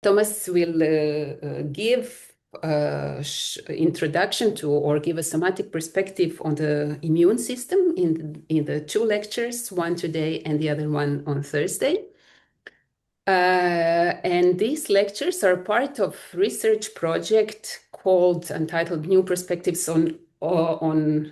Thomas will give introduction to or give a somatic perspective on the immune system in the two lectures, one today and the other one on Thursday. And these lectures are part of research project entitled New Perspectives on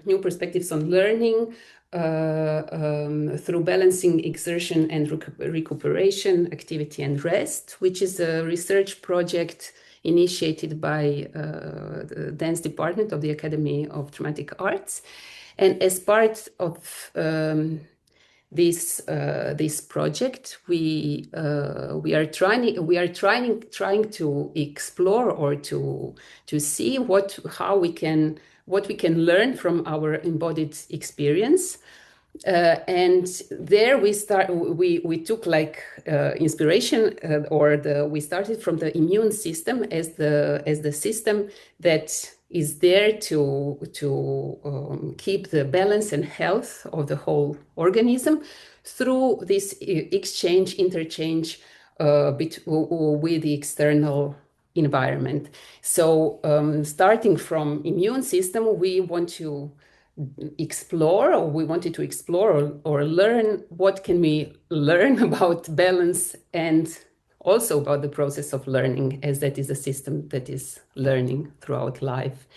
New Perspectives on Learning through balancing exertion and recuperation, activity and rest, which is a research project initiated by the dance department of the Academy of Dramatic Arts. And as part of this project, we are trying to explore or to see what we can learn from our embodied experience. And there we took like inspiration, we started from the immune system as the system that is there to keep the balance and health of the whole organism through this interchange with the external environment. So starting from immune system, we wanted to explore or learn what can we learn about balance and also about the process of learning, as that is a system that is learning throughout life.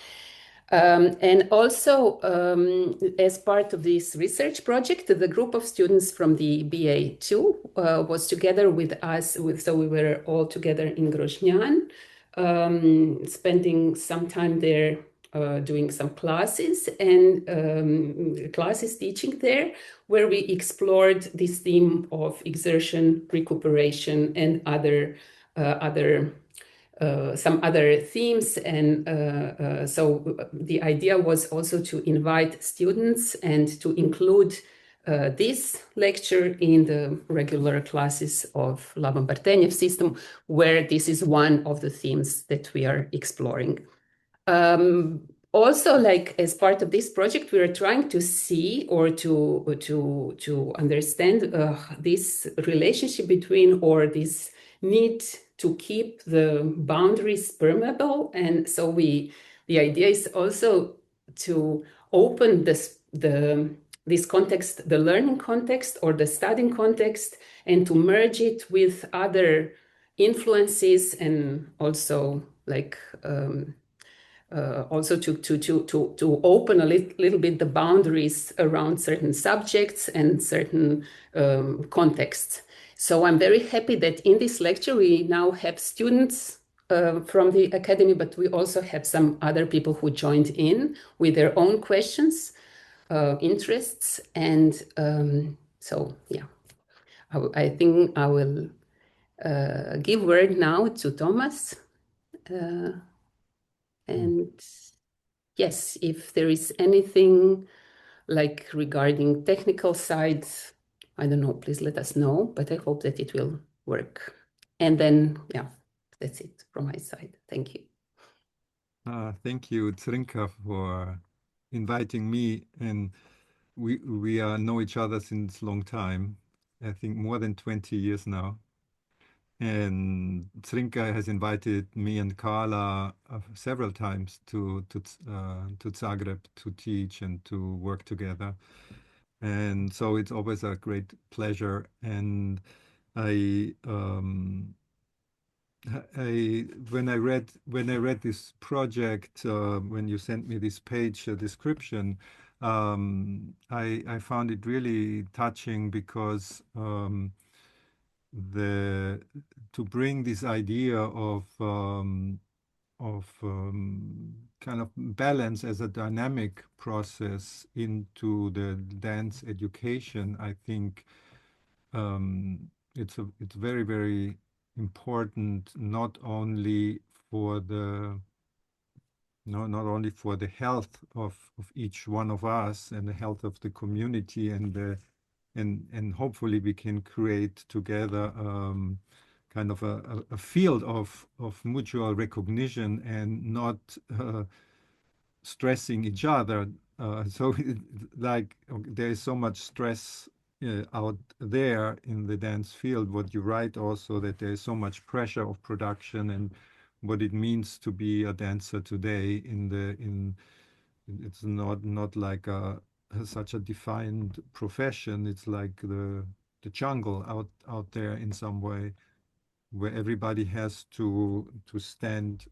And also, as part of this research project, the group of students from the BA2 was together with us. So we were all together in Grozny, spending some time there, doing some classes and classes teaching there, where we explored this theme of exertion, recuperation, and some other themes. And so the idea was also to invite students and to include this lecture in the regular classes of Laban-Barteniev system, where this is one of the themes that we are exploring. Also, like as part of this project, we are trying to see or to understand this relationship between, or this need to keep the boundaries permeable. And so the idea is also to open this context, the learning context or the studying context, and to merge it with other influences, and also like also to open a little bit the boundaries around certain subjects and certain contexts. So I'm very happy that in this lecture we now have students from the Academy, but we also have some other people who joined in with their own questions, interests. And so, yeah, I think I will give word now to Thomas. And yes, if there is anything like regarding technical sides, I don't know, please let us know, but I hope that it will work. And then, yeah, that's it from my side. Thank you. Thank you, Zrinka, for inviting me. And we know each other since a long time, I think more than 20 years now. And Zrinka has invited me and Carla several times to Zagreb to teach and to work together. And so it's always a great pleasure. And when I read this project, when you sent me this page description, I found it really touching, because to bring this idea of kind of balance as a dynamic process into the dance education, I think it's very, very important, not only for the health of each one of us and the health of the community, and hopefully we can create together kind of a field of mutual recognition and not stressing each other. So like there is so much stress out there in the dance field, what you write also, that there is so much pressure of production and what it means to be a dancer today in it's not like such a defined profession. It's like the jungle out there in some way, where everybody has to stand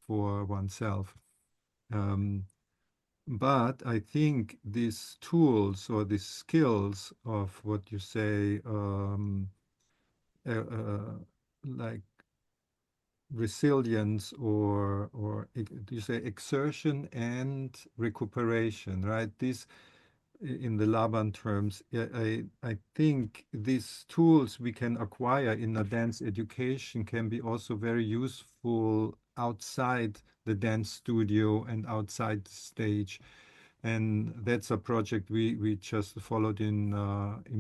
for oneself. Um, but I think these tools or these skills of what you say, like resilience or you say exertion and recuperation, right? This in the Laban terms, I think these tools we can acquire in a dance education can be also very useful outside the dance studio and outside the stage. And that's a project we just followed in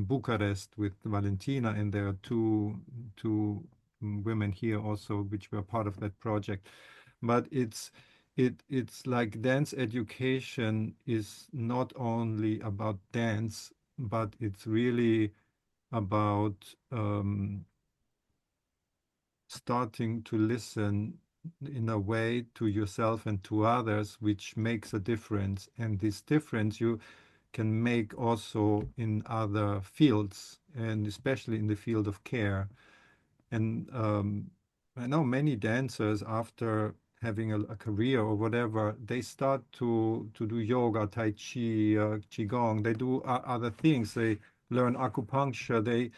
Bucharest with Valentina, and there are two women here also which were part of that project. But it's like dance education is not only about dance, but it's really about starting to listen in a way to yourself and to others, which makes a difference. And this difference you can make also in other fields, and especially in the field of care. And I know many dancers, after having a career or whatever, they start to do yoga, tai chi, qigong. They do other things. They learn acupuncture.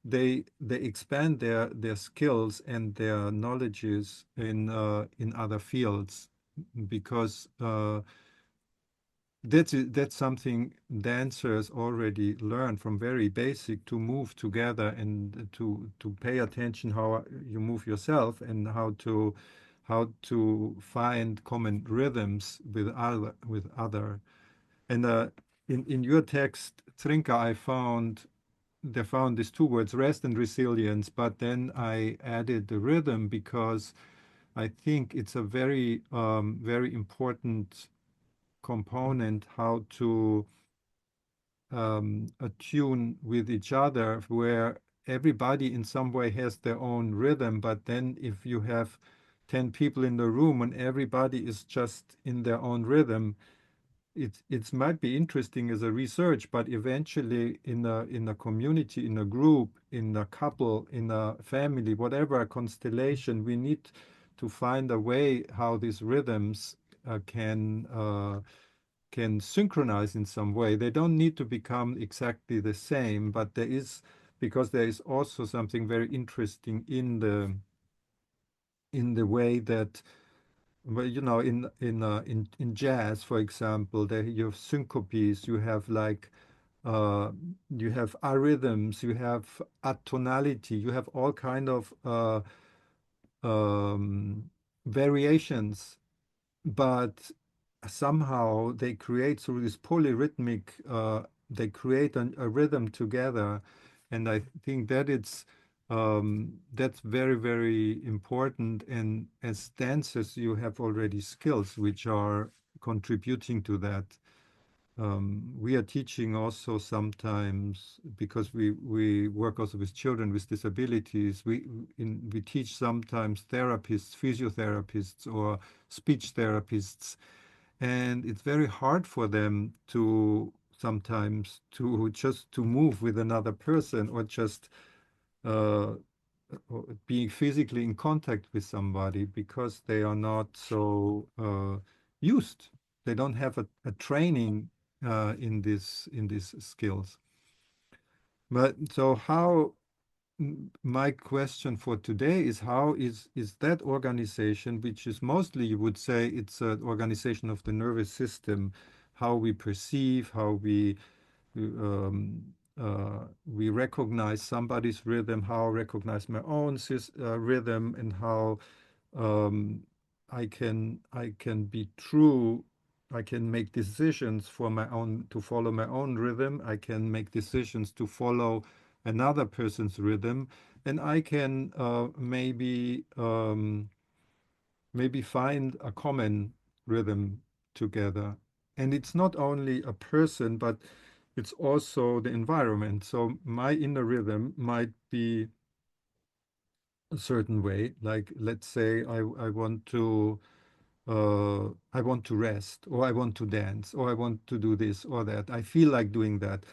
They expand their skills and their knowledges in other fields because that's something dancers already learn from very basic, to move together and to pay attention how you move yourself and how to find common rhythms with other. And in your text, Trinka, they found these two words, rest and resilience, but then I added the rhythm because I think it's a very important component, how to attune with each other, where everybody in some way has their own rhythm. But then if you have 10 people in the room and everybody is just in their own rhythm, it might be interesting as a research, but eventually in a community, in a group, in a couple, in a family, whatever constellation, we need to find a way how these rhythms can synchronize in some way. They don't need to become exactly the same, but because there is also something very interesting in the way that, well, in jazz, for example, there you have syncopes, you have like you have arrhythms, you have atonality, you have all kind of um, variations, but somehow they create through this polyrhythmic, they create a rhythm together, and I think that's very, very important. And as dancers, you have already skills which are contributing to that. We are teaching also sometimes, because we work also with children with disabilities. We teach sometimes therapists, physiotherapists, or speech therapists, and it's very hard for them to sometimes to just to move with another person, or just uh, being physically in contact with somebody, because they are not so used. They don't have a training in these skills. But so how my question for today is, how is that organization, which is mostly, you would say, it's an organization of the nervous system, how we perceive, how we recognize somebody's rhythm, how I recognize my own rhythm, and how um, I can be true. I can make decisions for my own, to follow my own rhythm. I can make decisions to follow another person's rhythm, and I can maybe find a common rhythm together. And it's not only a person, but it's also the environment. So my inner rhythm might be a certain way. Like let's say I want to rest, or I want to dance, or I want to do this or that. I feel like doing that.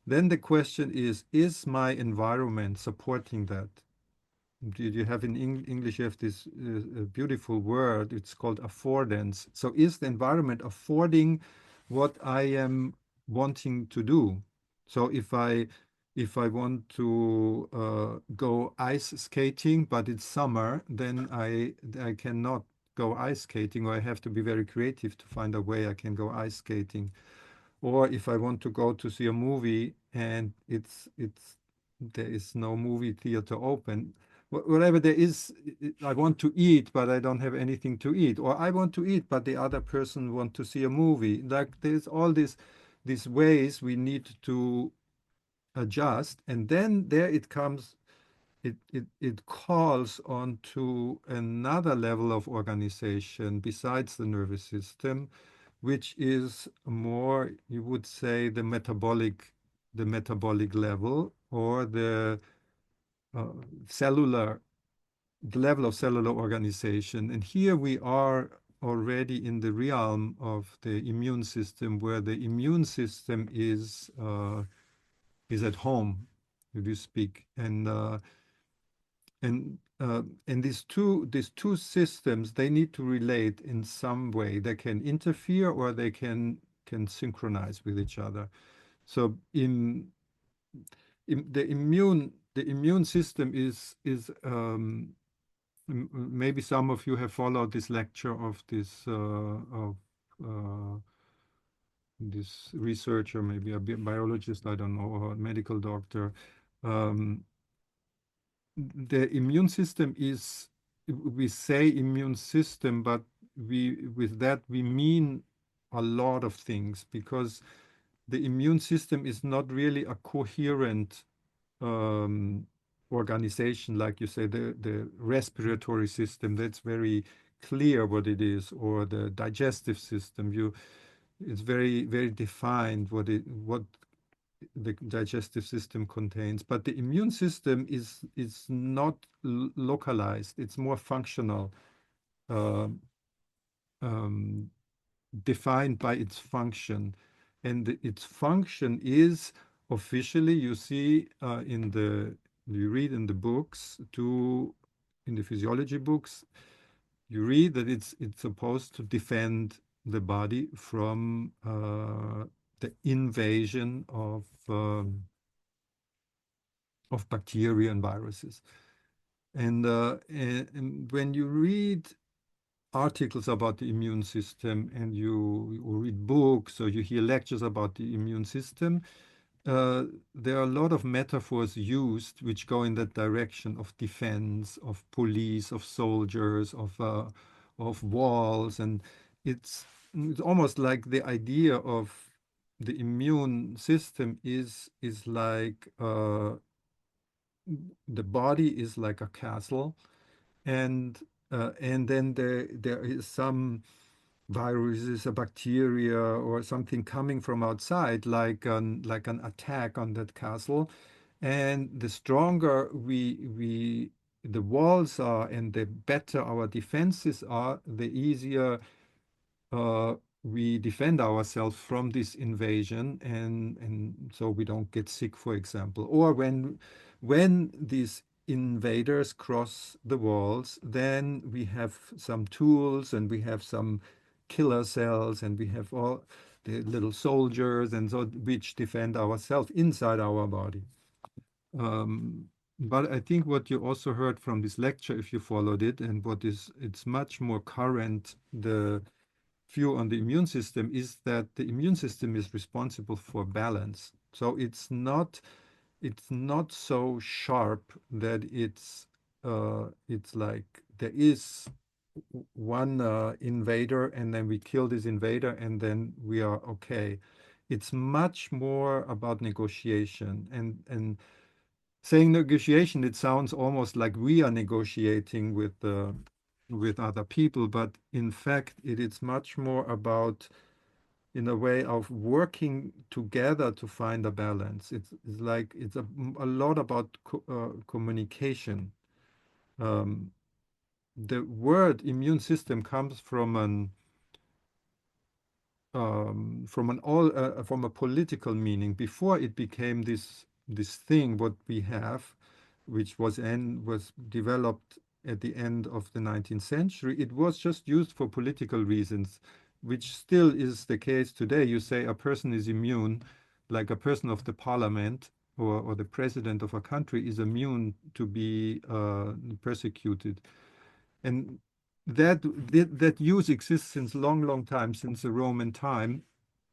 Then the question is my environment supporting that? You have in English, you have this beautiful word, it's called affordance. So is the environment affording what I am wanting to do? So if I want to go ice skating, but it's summer, then I cannot go ice skating, or I have to be very creative to find a way I can go ice skating. Or if I want to go to see a movie and it's there is no movie theater open, whatever there is, I want to eat, but I don't have anything to eat. Or I want to eat, but the other person want to see a movie. Like there's all these ways we need to adjust. And then there it comes, it calls on to another level of organization besides the nervous system, which is more, you would say, the metabolic level, or uh, cellular, the level of cellular organization. And here we are already in the realm of the immune system, where the immune system is at home, if you speak. And these two systems, they need to relate in some way. They can interfere, or they can synchronize with each other. So in the immune system maybe some of you have followed this lecture of uh, this researcher, maybe a biologist, I don't know, or a medical doctor. Um, the immune system is, we say immune system, but with that we mean a lot of things, because the immune system is not really a coherent um, organization. Like you say, the respiratory system, that's very clear what it is, or the digestive system, it's very, very defined what the digestive system contains. But the immune system is not localized. It's more functional, uh, um, defined by its function. And its function is, officially, you see, you read in the books, in the physiology books, you read that it's supposed to defend the body from the invasion of bacteria and viruses. And when you read articles about the immune system, and you read books, or you hear lectures about the immune system, uh, there are a lot of metaphors used which go in that direction of defense, of police, of soldiers, of walls. And it's almost like the idea of the immune system is like the body is like a castle, and then there is some viruses, a bacteria, or something coming from outside, like an attack on that castle. And the stronger the walls are, and the better our defenses are, the easier uh, we defend ourselves from this invasion, and so we don't get sick, for example. Or when these invaders cross the walls, then we have some tools, and we have some killer cells, and we have all the little soldiers, and so which defend ourselves inside our body. Um, but I think what you also heard from this lecture, if you followed it, and it's much more current, the view on the immune system, is that the immune system is responsible for balance. So it's not so sharp that it's like there is one invader, and then we kill this invader, and then we are okay. It's much more about negotiation. And saying negotiation, it sounds almost like we are negotiating with other people, but in fact, it is much more about in a way of working together to find a balance. It's like it's a lot about communication. Um, the word immune system comes from a political meaning before it became this thing what we have, which was developed at the end of the 19th century. It was just used for political reasons, which still is the case today. You say a person is immune, like a person of the parliament or the president of a country is immune to be persecuted. And that use exists since long time, since the Roman time.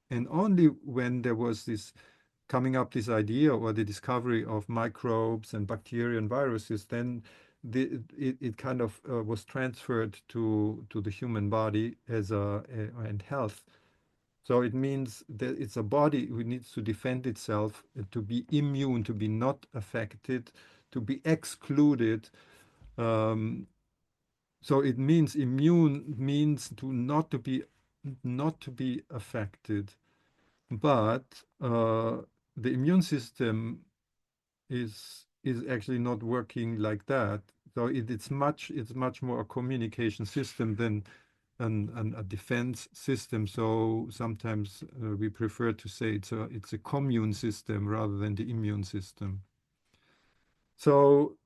And only when there was this coming up this idea or the discovery of microbes and bacteria and viruses, then it kind of was transferred to the human body and health. So it means that it's a body who needs to defend itself, to be immune, to be not affected, to be excluded. Um, so it means immune means to not to be affected. But the immune system is actually not working like that. So it's much more a communication system than a defense system. So sometimes we prefer to say it's a commune system rather than the immune system. So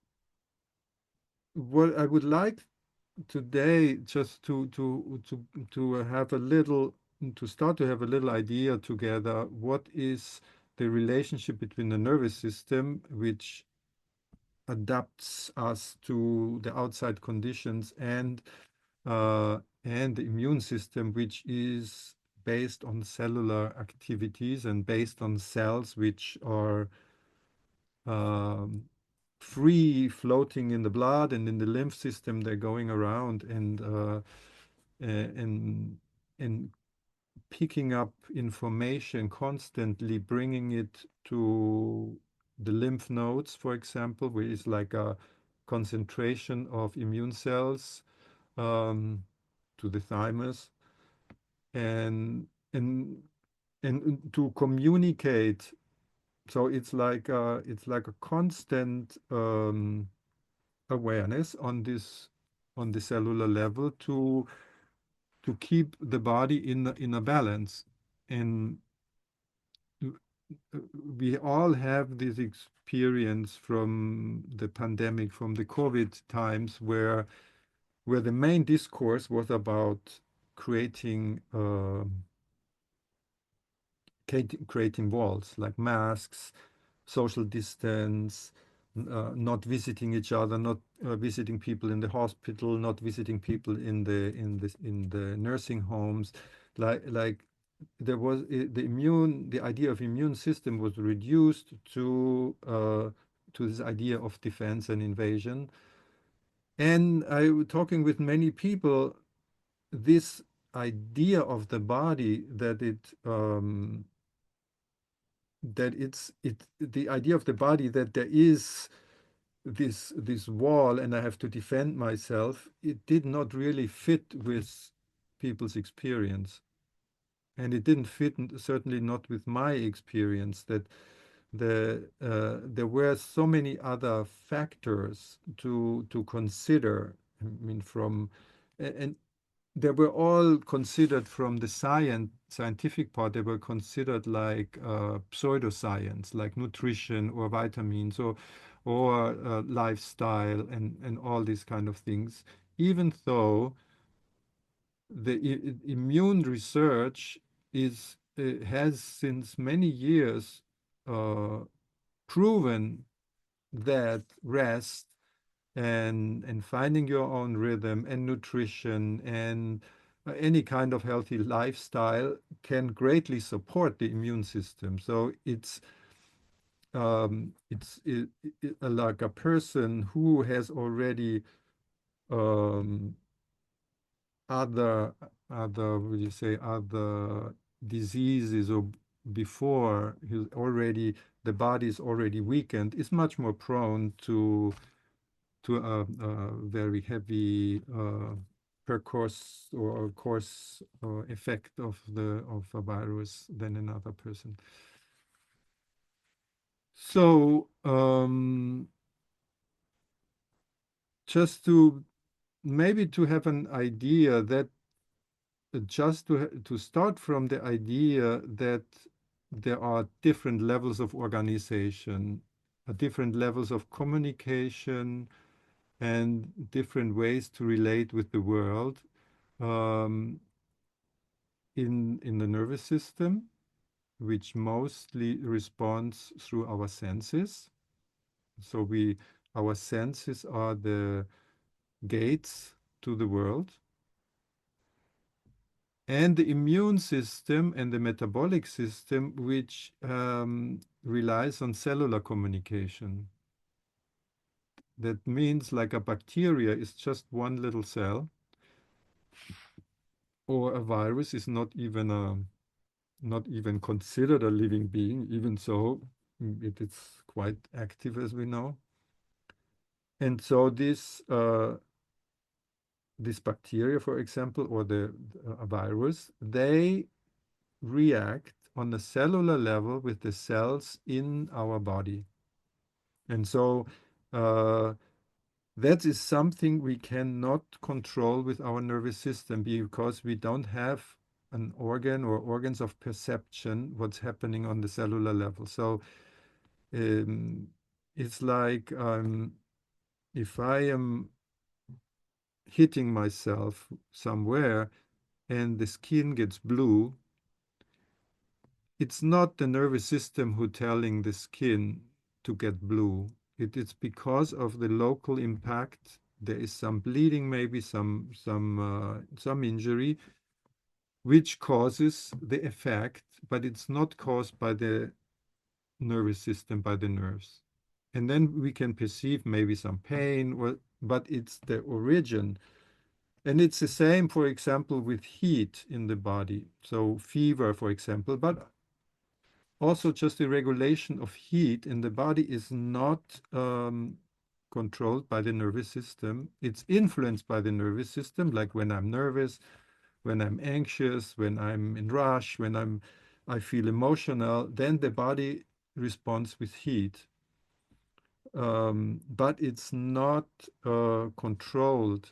what I would like today just to have a little to start to have a little idea together what is the relationship between the nervous system, which adapts us to the outside conditions, and the immune system, which is based on cellular activities and based on cells which are um, free floating in the blood and in the lymph system. They're going around and and picking up information constantly, bringing it to the lymph nodes, for example, where it's like a concentration of immune cells, um, to the thymus, and and and to communicate. So it's like a constant awareness on the cellular level to keep the body in a balance. And we all have this experience from the pandemic, from the COVID times, where the main discourse was about creating creating walls like masks, social distance, not visiting each other, not visiting people in the hospital, not visiting people in the nursing homes, like there was the idea of immune system was reduced to this idea of defense and invasion. And I was talking with many people, this idea of the body the idea of the body that there is this wall and I have to defend myself, it did not really fit with people's experience. And it didn't fit, certainly not with my experience, that there were so many other factors to consider. I mean, and they were all considered from the scientific part. They were considered like pseudoscience, like nutrition or vitamins or lifestyle and all these kind of things. Even though the immune research has since many years uh, proven that rest and finding your own rhythm and nutrition and any kind of healthy lifestyle can greatly support the immune system. So it's like a person who has already um, other what do you say, other diseases, or before the body is already weakened, is much more prone to a very heavy deeper course or course or effect of a virus than another person. So just to maybe to have an idea that just to start from the idea that there are different levels of organization, different levels of communication, and different ways to relate with the world um, in the nervous system, which mostly responds through our senses. So our senses are the gates to the world. And the immune system and the metabolic system, which relies on cellular communication. That means like a bacteria is just one little cell, or a virus is not even considered a living being, even so it is quite active, as we know. And so this bacteria, for example, or the a virus, they react on a cellular level with the cells in our body. And so uh, that is something we cannot control with our nervous system because we don't have an organ or organs of perception what's happening on the cellular level. So um, it's like if I am hitting myself somewhere and the skin gets blue, it's not the nervous system who telling the skin to get blue. It's because of the local impact. There is some bleeding, maybe some injury, which causes the effect, but it's not caused by the nervous system, by the nerves. And then we can perceive maybe some pain, but it's the origin. And it's the same, for example, with heat in the body. So fever, for example, but also just the regulation of heat in the body is not controlled by the nervous system. It's influenced by the nervous system, like when I'm nervous, when I'm anxious, when I'm in rush, I feel emotional, then the body responds with heat. But it's not controlled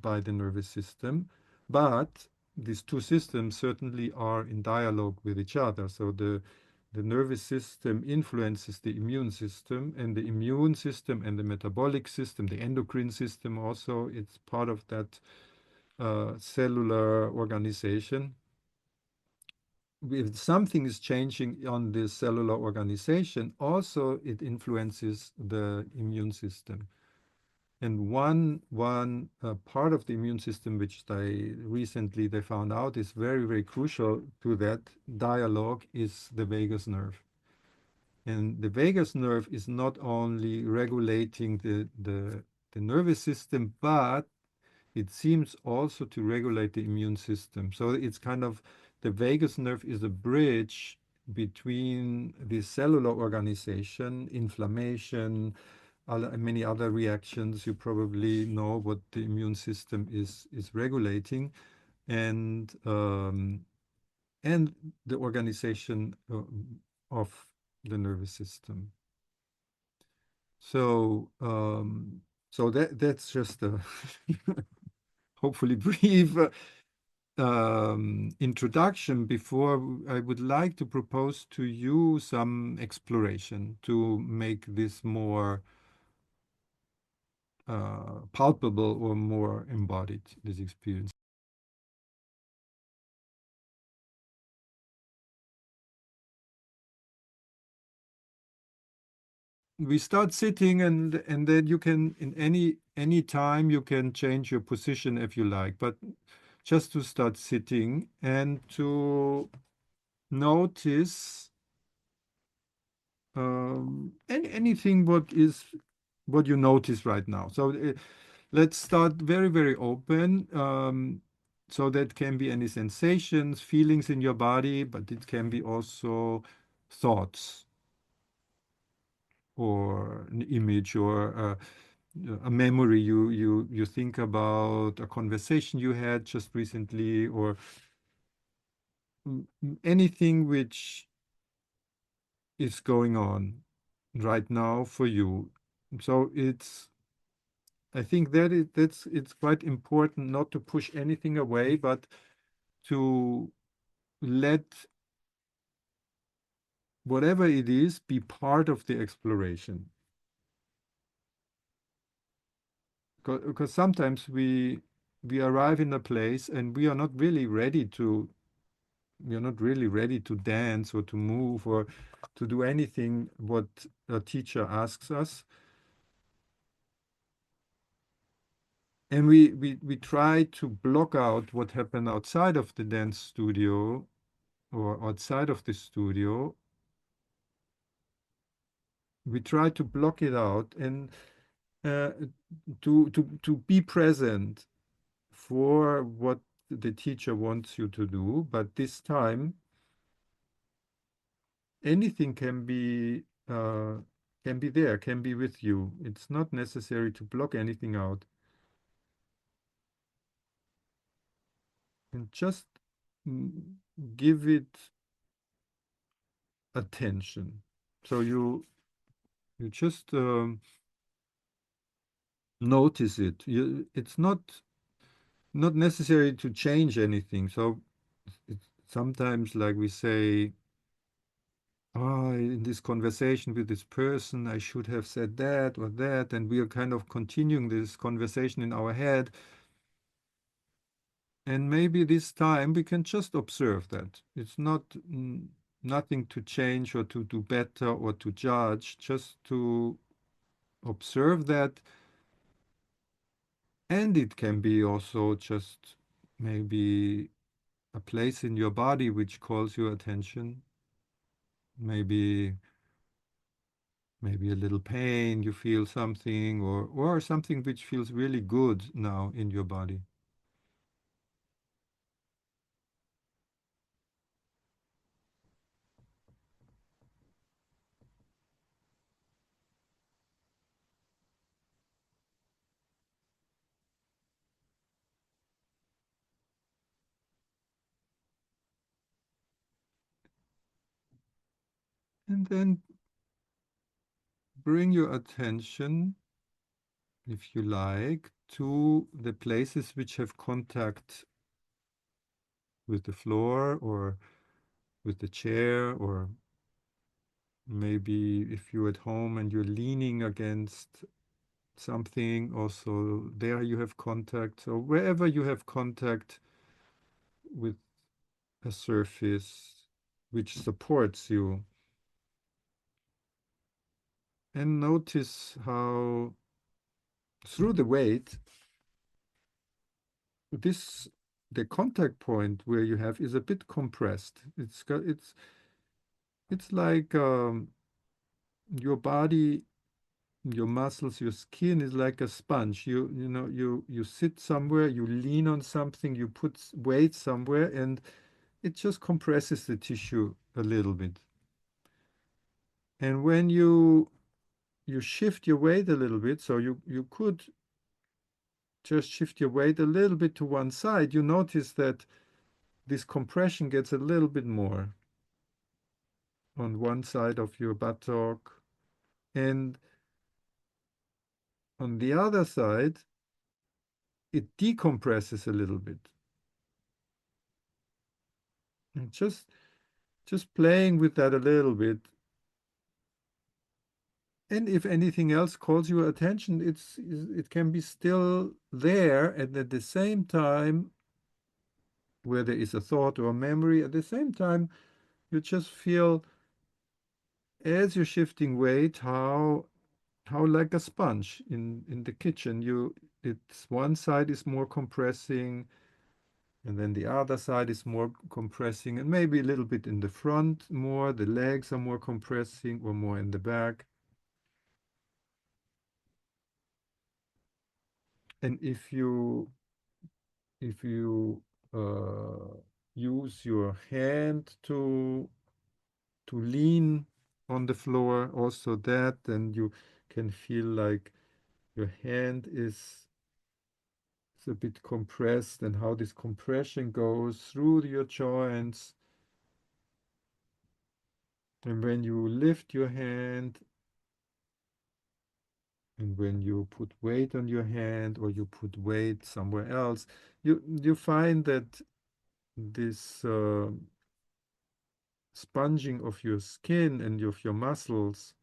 by the nervous system. But these two systems certainly are in dialogue with each other. So the nervous system influences the immune system, and the immune system and the metabolic system, the endocrine system also, it's part of that cellular organization. If something is changing on the cellular organization, also it influences the immune system. And one part of the immune system, which they found out is very, very crucial to that dialogue, is the vagus nerve. And the vagus nerve is not only regulating the nervous system, but it seems also to regulate the immune system. So it's kind of the vagus nerve is a bridge between the cellular organization, inflammation, many other reactions. You probably know what the immune system is regulating, and and the organization of the nervous system. So that's just a hopefully brief introduction before I would like to propose to you some exploration to make this more palpable or more embodied, this experience. We start sitting, and then you can in any time you can change your position if you like, but just to start sitting and to notice anything what you notice right now. So let's start very, very open. So that can be any sensations, feelings in your body, but it can be also thoughts or an image or a memory. You think about a conversation you had just recently, or anything which is going on right now for you. So I think that's it's quite important not to push anything away, but to let whatever it is be part of the exploration. Because sometimes we arrive in a place and we are not really ready to dance or to move or to do anything what a teacher asks us. And we try to block out what happened outside of the dance studio or outside of the studio. We try to block it out and uh, to be present for what the teacher wants you to do. But this time, anything can be there, can be with you. It's not necessary to block anything out, and just mm, give it attention. So you just notice it. It's not necessary to change anything. So it's sometimes like we say, oh, in this conversation with this person, I should have said that or that, and we are kind of continuing this conversation in our head. And maybe this time we can just observe that. It's not nothing to change or to do better or to judge, just to observe that. And it can be also just maybe a place in your body which calls your attention. Maybe maybe a little pain, you feel something, or something which feels really good now in your body. And then bring your attention, if you like, to the places which have contact with the floor or with the chair, or maybe if you're at home and you're leaning against something, also there you have contact. So wherever you have contact with a surface which supports you, and notice how through the weight, this the contact point where you have is a bit compressed. It's like your body, your muscles, your skin is like a sponge. You sit somewhere, you lean on something, you put weight somewhere, and it just compresses the tissue a little bit. And when you shift your weight a little bit, so you could just shift your weight a little bit to one side, you notice that this compression gets a little bit more on one side of your buttock. And on the other side, it decompresses a little bit. And just playing with that a little bit. And if anything else calls your attention, it can be still there, and at the same time, where there is a thought or a memory, at the same time, you just feel as you're shifting weight, how like a sponge in the kitchen, it's one side is more compressing, and then the other side is more compressing, and maybe a little bit in the front more, the legs are more compressing, or more in the back. And if you uh, use your hand to lean on the floor, also that, then you can feel like Your hand is a bit compressed, and how this compression goes through your joints. And when you lift your hand, and when you put weight on your hand or you put weight somewhere else, you find that this sponging of your skin and of your muscles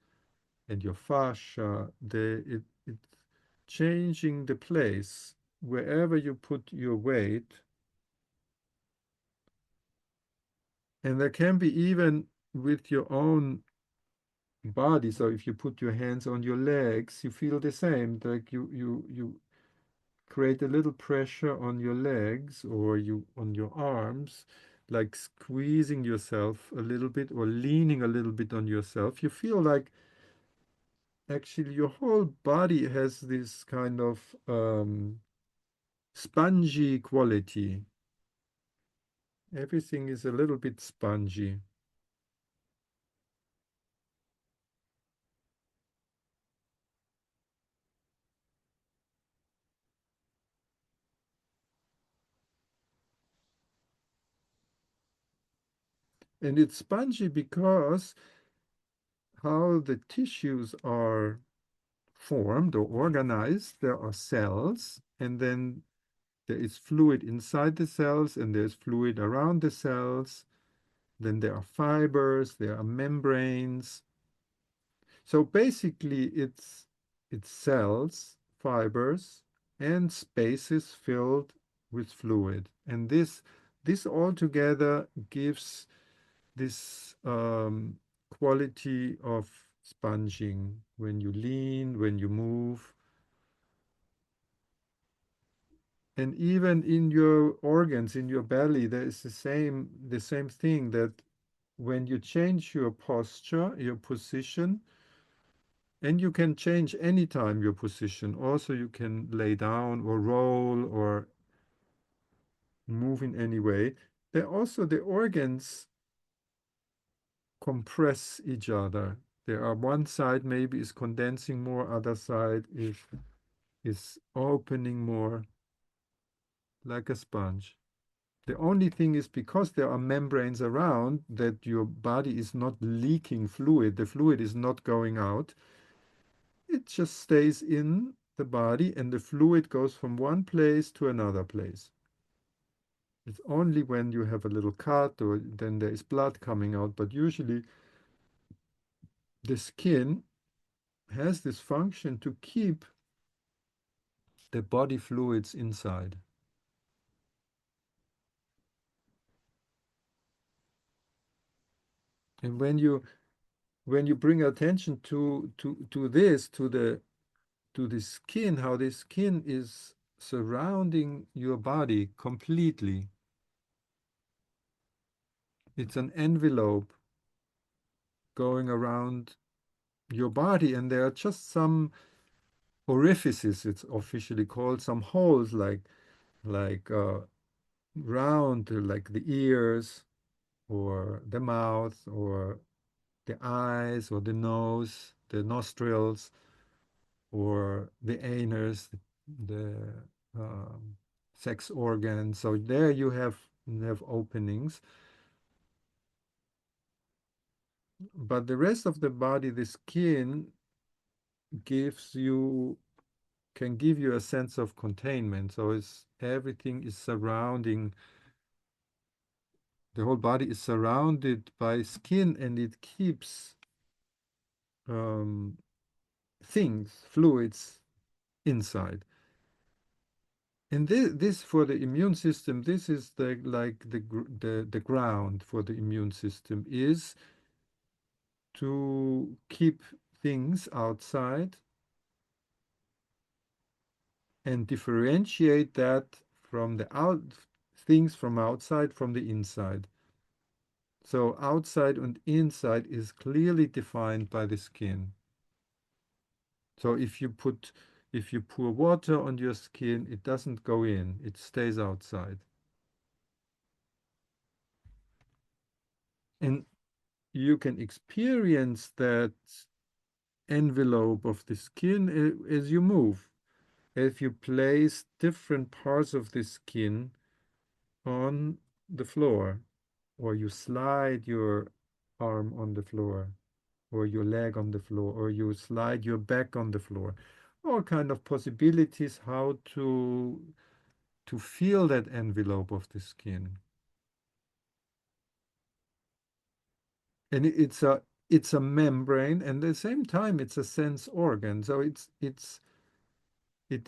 and your fascia, it's changing the place wherever you put your weight. And there can be even with your own body. So if you put your hands on your legs, you feel the same. Like you create a little pressure on your legs or you on your arms, like squeezing yourself a little bit or leaning a little bit on yourself. You feel like actually your whole body has this kind of spongy quality. Everything is a little bit spongy. And it's spongy because how the tissues are formed or organized, there are cells, and then there is fluid inside the cells, and there's fluid around the cells. Then there are fibers, there are membranes. So basically, it's cells, fibers, and spaces filled with fluid. And this all together gives this quality of sponging when you lean, when you move. And even in your organs, in your belly, there is the same thing that when you change your posture, your position, and you can change anytime your position. Also, you can lay down or roll or move in any way. There also the organs compress each other. There are one side maybe is condensing more, other side is opening more like a sponge. The only thing is because there are membranes around that your body is not leaking fluid, the fluid is not going out. It just stays in the body and the fluid goes from one place to another place. It's only when you have a little cut or then there is blood coming out, but usually the skin has this function to keep the body fluids inside. And when you bring attention to this, to the skin, how the skin is surrounding your body completely. It's an envelope going around your body, and there are just some orifices, it's officially called, some holes like round, like the ears or the mouth or the eyes or the nose, the nostrils or the anus, the um, sex organ. So there you have openings, but the rest of the body, the skin, gives you can give you a sense of containment. So it's everything is surrounding the whole body is surrounded by skin, and it keeps um, things, fluids inside. And this for the immune system, this is the ground for the immune system is to keep things outside and differentiate that from the out things from outside from the inside. So outside and inside is clearly defined by the skin. So if you pour water on your skin, it doesn't go in, it stays outside. And you can experience that envelope of the skin as you move. If you place different parts of the skin on the floor, or you slide your arm on the floor, or your leg on the floor, or you slide your back on the floor. All kind of possibilities how to feel that envelope of the skin. And it's a membrane, and at the same time it's a sense organ. So it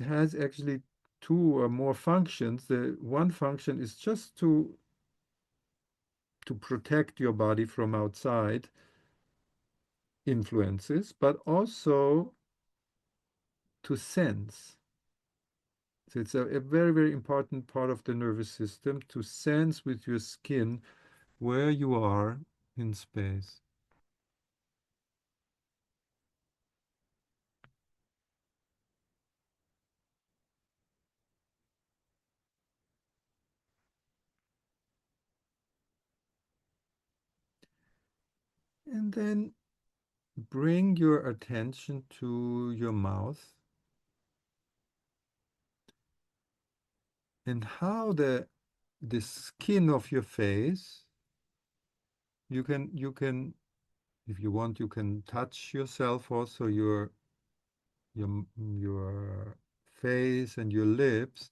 has actually two or more functions. The one function is just to protect your body from outside influences, but also to sense. So it's a very, very important part of the nervous system to sense with your skin where you are in space. And then bring your attention to your mouth and how the skin of your face, you can if you want, you can touch yourself also, your face and your lips,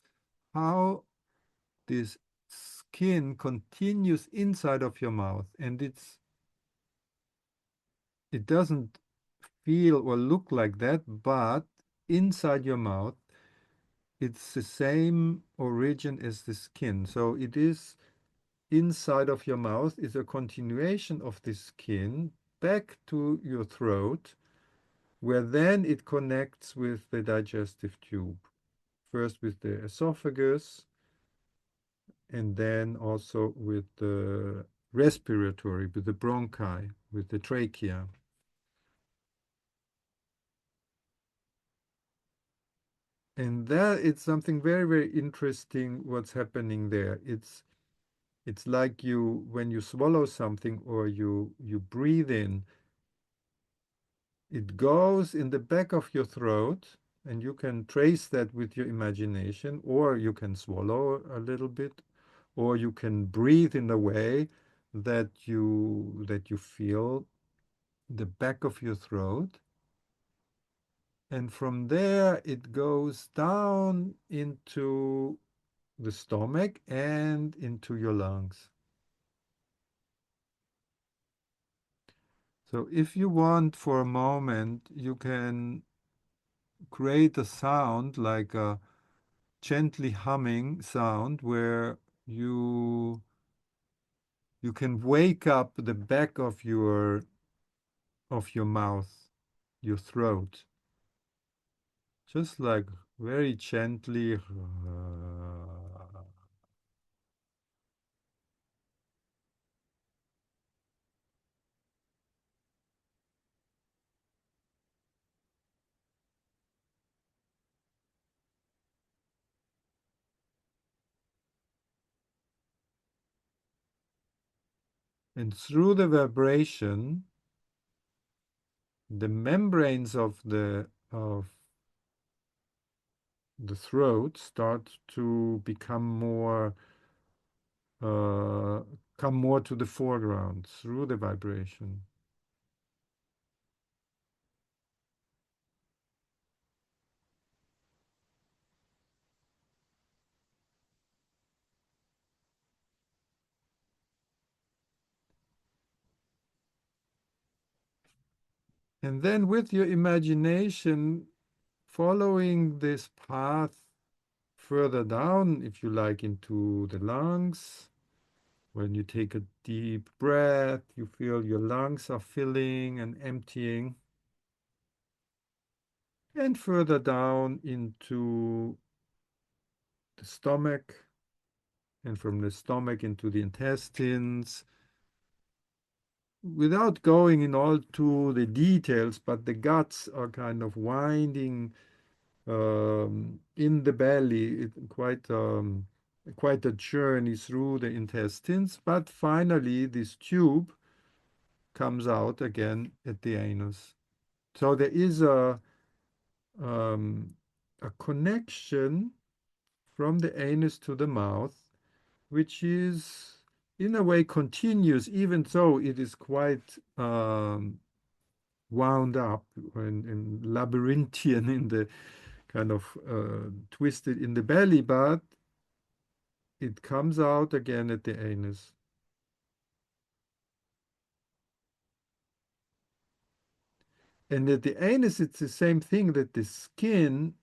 how this skin continues inside of your mouth, and it doesn't feel or look like that, but inside your mouth it's the same origin as the skin. So it is inside of your mouth is a continuation of the skin back to your throat, where then it connects with the digestive tube. First with the esophagus, and then also with the respiratory, with the bronchi, with the trachea. And that it's something very, very interesting what's happening there. It's like you when you swallow something or you breathe in, it goes in the back of your throat, and you can trace that with your imagination, or you can swallow a little bit, or you can breathe in a way that you feel the back of your throat. And from there, it goes down into the stomach and into your lungs. So if you want for a moment, you can create a sound like a gently humming sound where you you can wake up the back of your mouth, your throat, just like very gently. And through the vibration, the membranes of the throat start to uh, come more to the foreground through the vibration. And then with your imagination, following this path further down, if you like, into the lungs, when you take a deep breath, you feel your lungs are filling and emptying. And further down into the stomach, and from the stomach into the intestines, without going in all to the details, but the guts are kind of winding in the belly. Quite a journey through the intestines, but finally this tube comes out again at the anus. So there is um, a connection from the anus to the mouth, which is in a way continuous, even though it is quite wound up and labyrinthian in the kind of twisted in the belly, but it comes out again at the anus. And at the anus, it's the same thing that the skin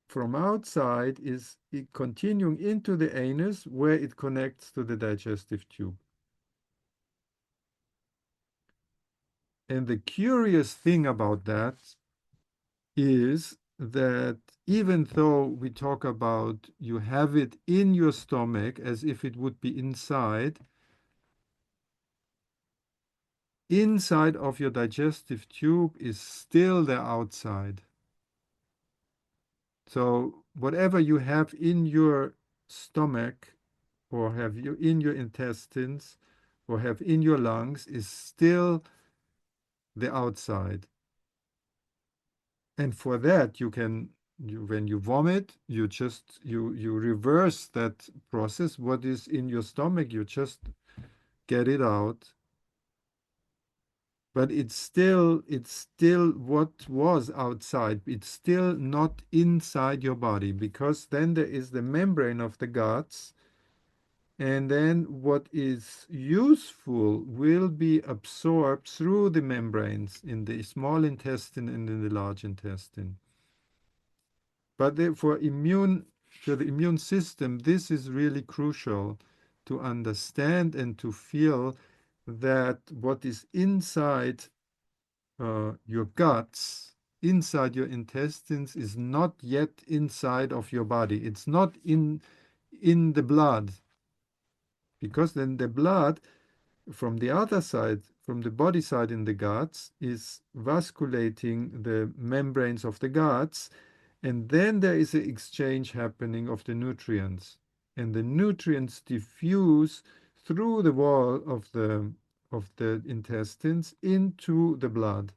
from outside is continuing into the anus where it connects to the digestive tube. And the curious thing about that is that even though we talk about you have it in your stomach as if it would be inside of your digestive tube is still the outside. So whatever you have in your stomach or have you in your intestines or have in your lungs is still the outside. And for that, when you vomit, you reverse that process. What is in your stomach, you just get it out. But it's still what was outside. It's still not inside your body because then there is the membrane of the guts. And then what is useful will be absorbed through the membranes in the small intestine and in the large intestine. But for the immune system, this is really crucial to understand and to feel that what is inside your guts, inside your intestines, is not yet inside of your body. It's not in the blood, because then the blood from the other side, from the body side in the guts, is vasculating the membranes of the guts, and then there is an exchange happening of the nutrients, and the nutrients diffuse through the wall of the intestines into the blood.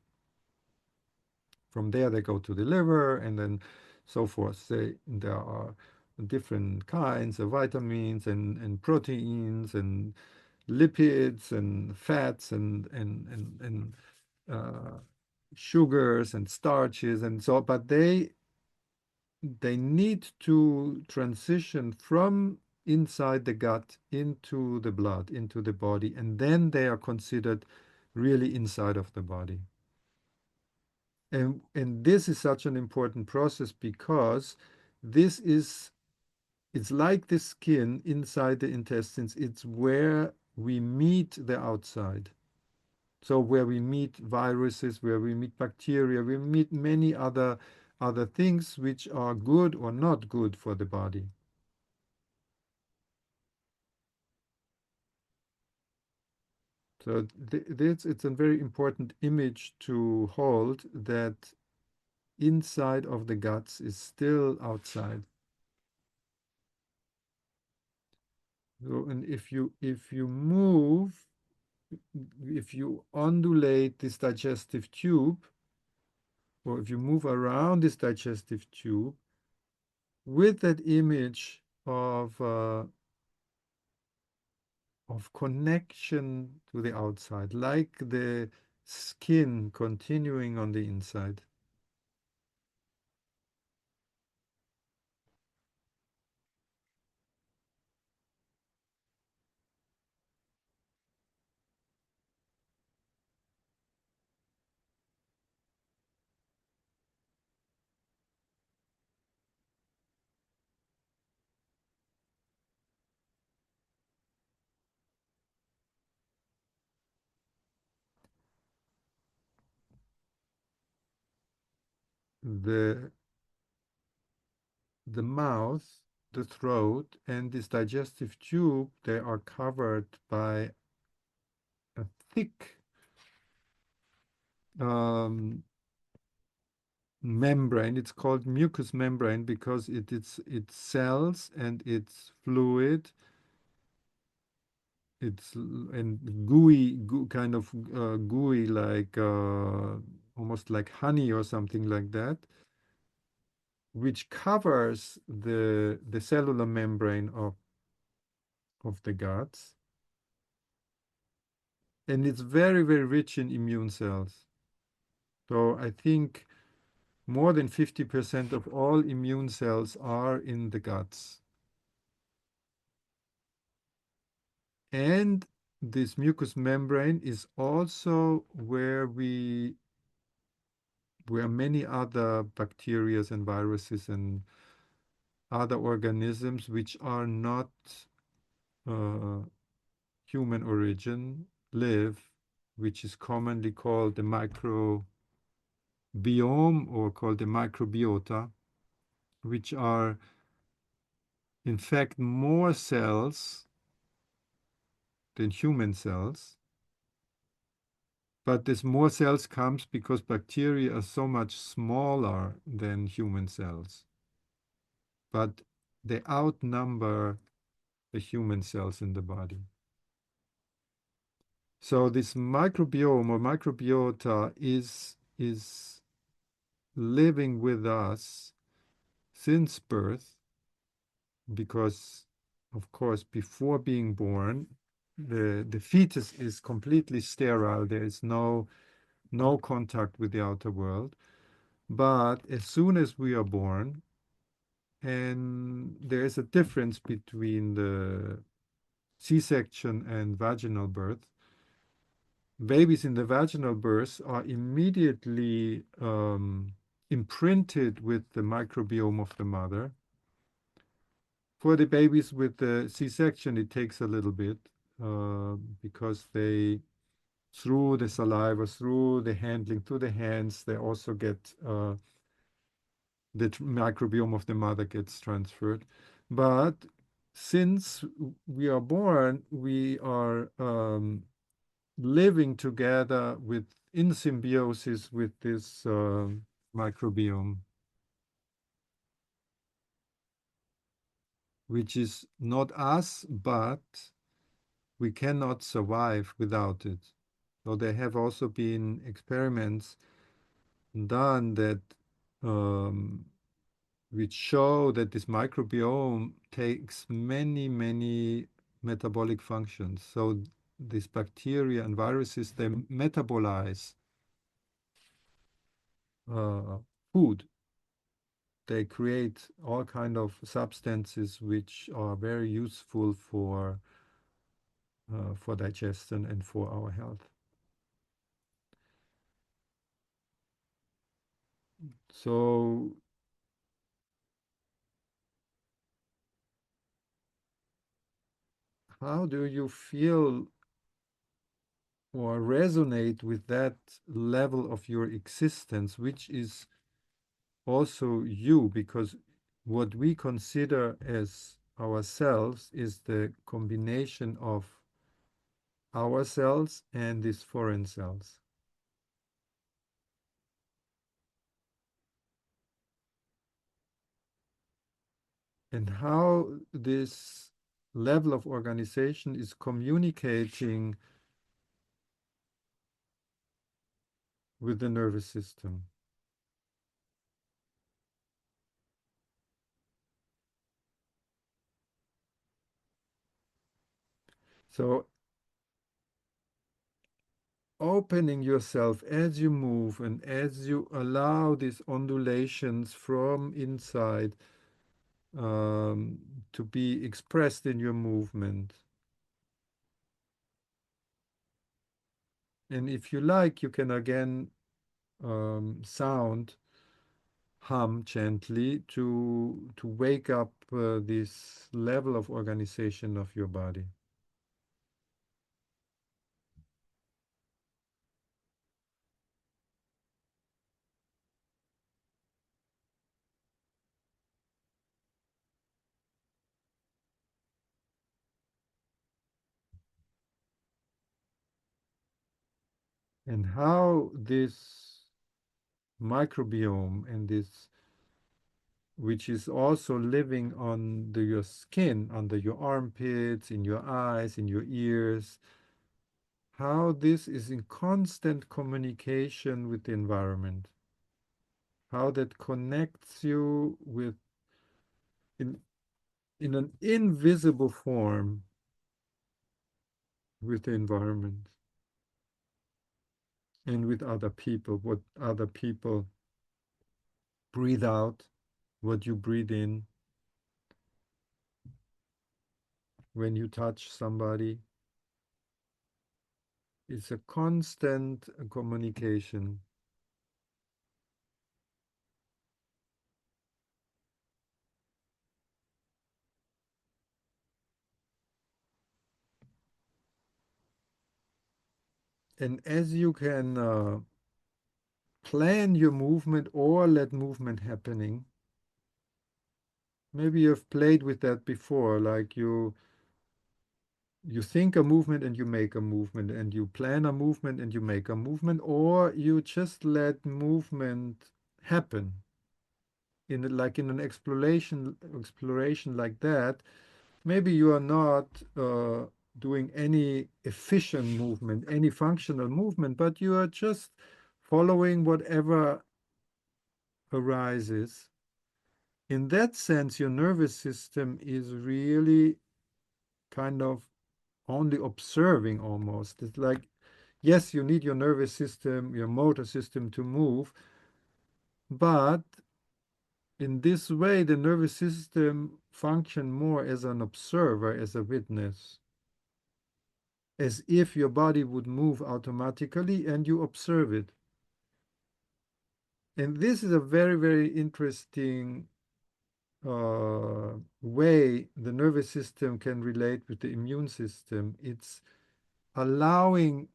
From there, they go to the liver, and then so forth. There are different kinds of vitamins and proteins and lipids and fats and uh, sugars and starches and so, but they need to transition from inside the gut into the blood, into the body, and then they are considered really inside of the body. And this is such an important process because this is it's like the skin inside the intestines. It's where we meet the outside. So where we meet viruses, where we meet bacteria, we meet many other things which are good or not good for the body. So this it's a very important image to hold that inside of the guts is still outside. So, and if you undulate this digestive tube, or if you move around this digestive tube with that image of connection to the outside, like the skin continuing on the inside. The the mouth, the throat, and this digestive tube, they are covered by a thick um, membrane. It's called mucous membrane because it's cells and it's fluid. And gooey, kind of gooey, like almost like honey or something like that, which covers the cellular membrane of the guts. And it's very, very rich in immune cells. So I think more than 50% of all immune cells are in the guts. And this mucous membrane is also where many other bacteria and viruses and other organisms which are not uh, human origin live, which is commonly called the microbiome or called the microbiota, which are in fact more cells than human cells. But this more cells comes because bacteria are so much smaller than human cells. But they outnumber the human cells in the body. So this microbiome or microbiota is living with us since birth, because of course before being born the fetus is completely sterile. There is no contact with the outer world. But as soon as we are born, and there is a difference between the C-section and vaginal birth, babies in the vaginal birth are immediately imprinted with the microbiome of the mother. For the babies with the C-section, it takes a little bit because they, through the saliva, through the handling, through the hands, they also get the microbiome of the mother gets transferred. But since we are born, we are living together with in symbiosis with this microbiome, which is not us, but we cannot survive without it. So there have also been experiments done that um, which show that this microbiome takes many, many metabolic functions. So these bacteria and viruses, they metabolize uh, food. They create all kind of substances which are very useful for digestion and for our health. So how do you feel or resonate with that level of your existence, which is also you? Because what we consider as ourselves is the combination of our cells and these foreign cells. And how this level of organization is communicating with the nervous system. So opening yourself as you move and as you allow these undulations from inside um, to be expressed in your movement. And if you like, you can again sound, hum gently to wake up this level of organization of your body. And how this microbiome and this, which is also living on your skin, under your armpits, in your eyes, in your ears, how this is in constant communication with the environment, how that connects you with in in an invisible form with the environment and with other people, what other people breathe out, what you breathe in when you touch somebody. It's a constant communication. And as you can plan your movement or let movement happening, maybe you've played with that before, like you think a movement and you make a movement, and you plan a movement and you make a movement, or you just let movement happen in an exploration like that. Maybe you are not doing any efficient movement, any functional movement, but you are just following whatever arises. In that sense, your nervous system is really kind of only observing almost. It's like, yes, you need your nervous system, your motor system to move, but in this way, the nervous system function more as an observer, as a witness, as if your body would move automatically and you observe it. And this is a very, very interesting way the nervous system can relate with the immune system. It's allowing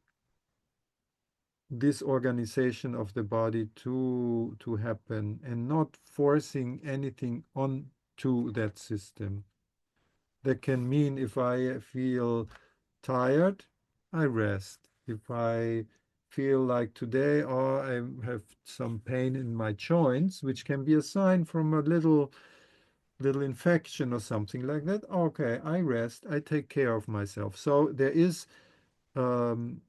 this organization of the body to happen and not forcing anything onto that system. That can mean if I feel tired, I rest. If I feel like today, or I have some pain in my joints, which can be a sign from a little infection or something like that, okay, I rest, I take care of myself. So there is um,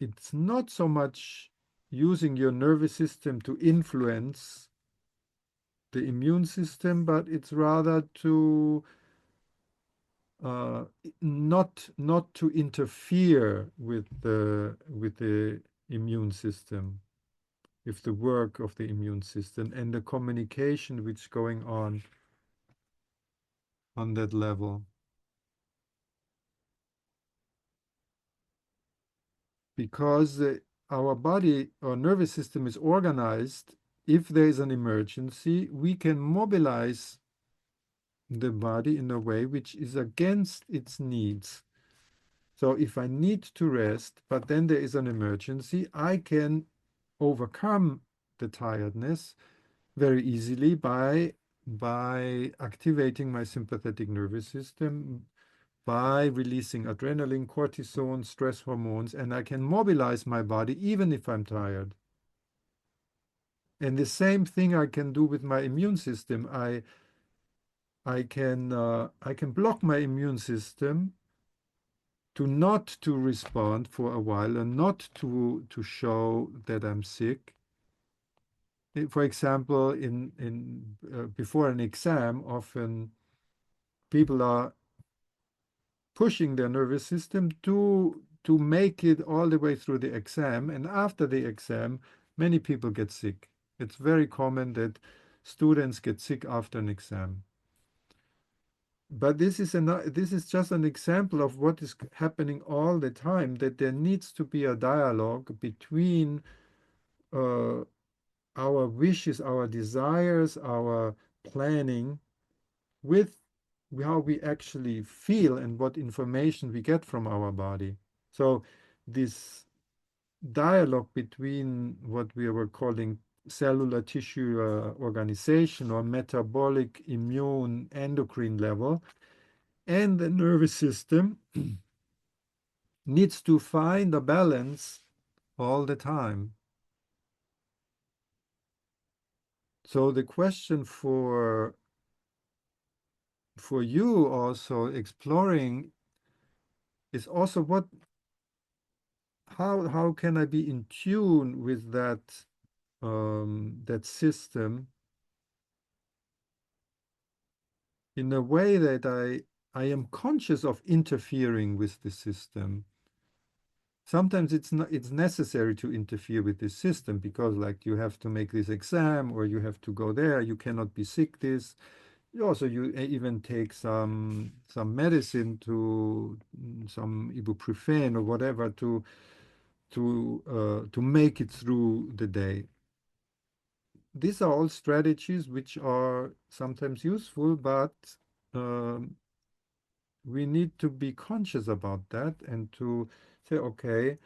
it's not so much using your nervous system to influence the immune system, but it's rather to uh, not to interfere with the immune system, with the work of the immune system and the communication which is going on that level. Because our body or nervous system is organized, if there is an emergency, we can mobilize the body in a way which is against its needs. So if I need to rest, but then there is an emergency, I can overcome the tiredness very easily by activating my sympathetic nervous system, by releasing adrenaline, cortisol, stress hormones, and I can mobilize my body even if I'm tired. And the same thing I can do with my immune system. I can block my immune system to respond for a while and not to show that I'm sick. For example, in before an exam, often people are pushing their nervous system to make it all the way through the exam, and after the exam, many people get sick. It's very common that students get sick after an exam. But this is just an example of what is happening all the time, that there needs to be a dialogue between uh, our wishes, our desires, our planning with how we actually feel and what information we get from our body. So this dialogue between what we were calling cellular tissue organization or metabolic, immune, endocrine level and the nervous system needs to find a balance all the time. So the question for you also exploring is also how can I be in tune with that system in a way that I am conscious of interfering with the system. Sometimes it's necessary to interfere with this system because like you have to make this exam or you have to go there, you cannot be sick this. Also, you even take some medicine to some ibuprofen or whatever to make it through the day. These are all strategies which are sometimes useful, but um, we need to be conscious about that and to say, okay,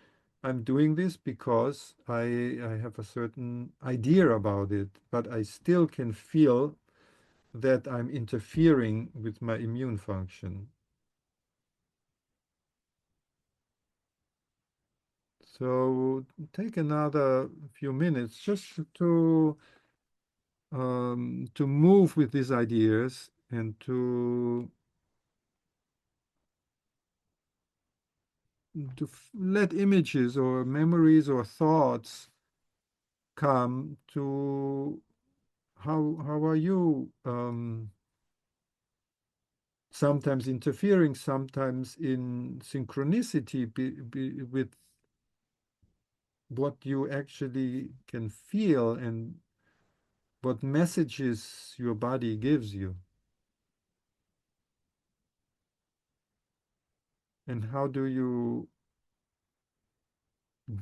I'm doing this because I have a certain idea about it, but I still can feel that I'm interfering with my immune function. So take another few minutes just to move with these ideas and to let images or memories or thoughts come to how are you sometimes interfering, sometimes in synchronicity with what you actually can feel and what messages your body gives you, and how do you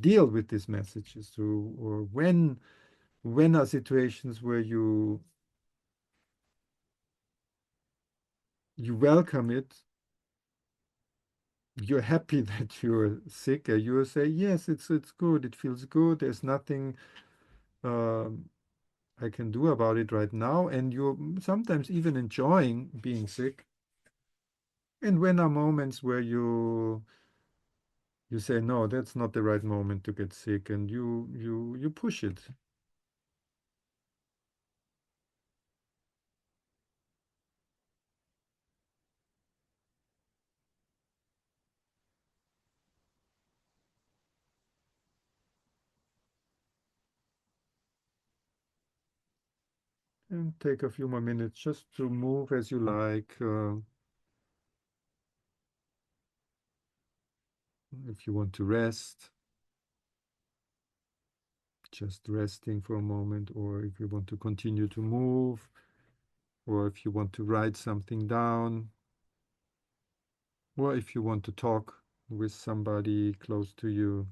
deal with these messages, or when are situations where you welcome it, you're happy that you're sick, and you say, yes, it's good, it feels good, there's nothing um, I can do about it right now, and you're sometimes even enjoying being sick. And when are moments where you say, no, that's not the right moment to get sick, and you push it. And take a few more minutes just to move as you like. If you want to rest, just resting for a moment, or if you want to continue to move, or if you want to write something down, or if you want to talk with somebody close to you.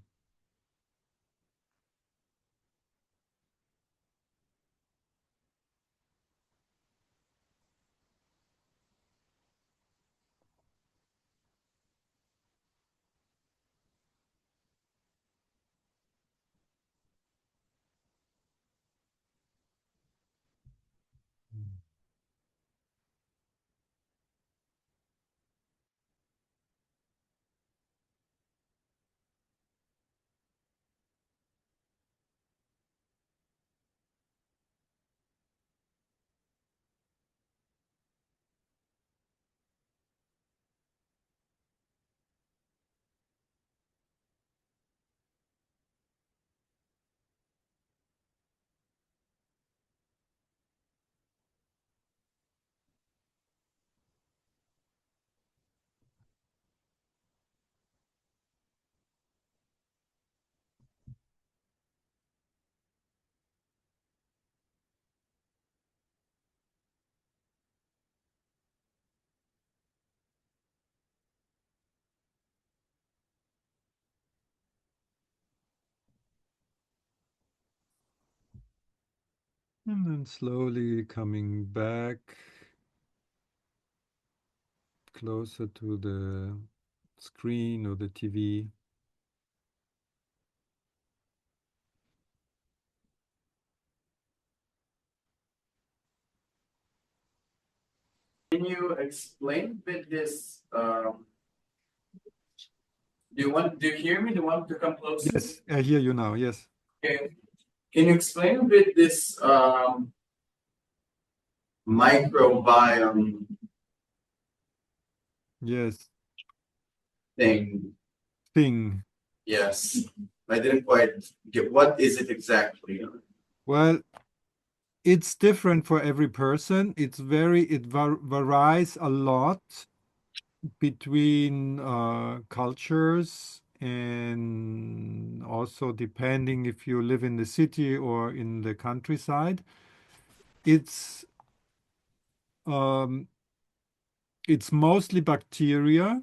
And then slowly coming back closer to the screen or the TV. Can you explain with this? Do you hear me? Do you want to come closer? Yes, I hear you now. Yes. Okay. Can you explain with this microbiome Yes. thing? Thing. Yes. I didn't quite get what is it exactly? Well, it's different for every person. It varies a lot between cultures, and also depending if you live in the city or in the countryside. It's um, it's mostly bacteria.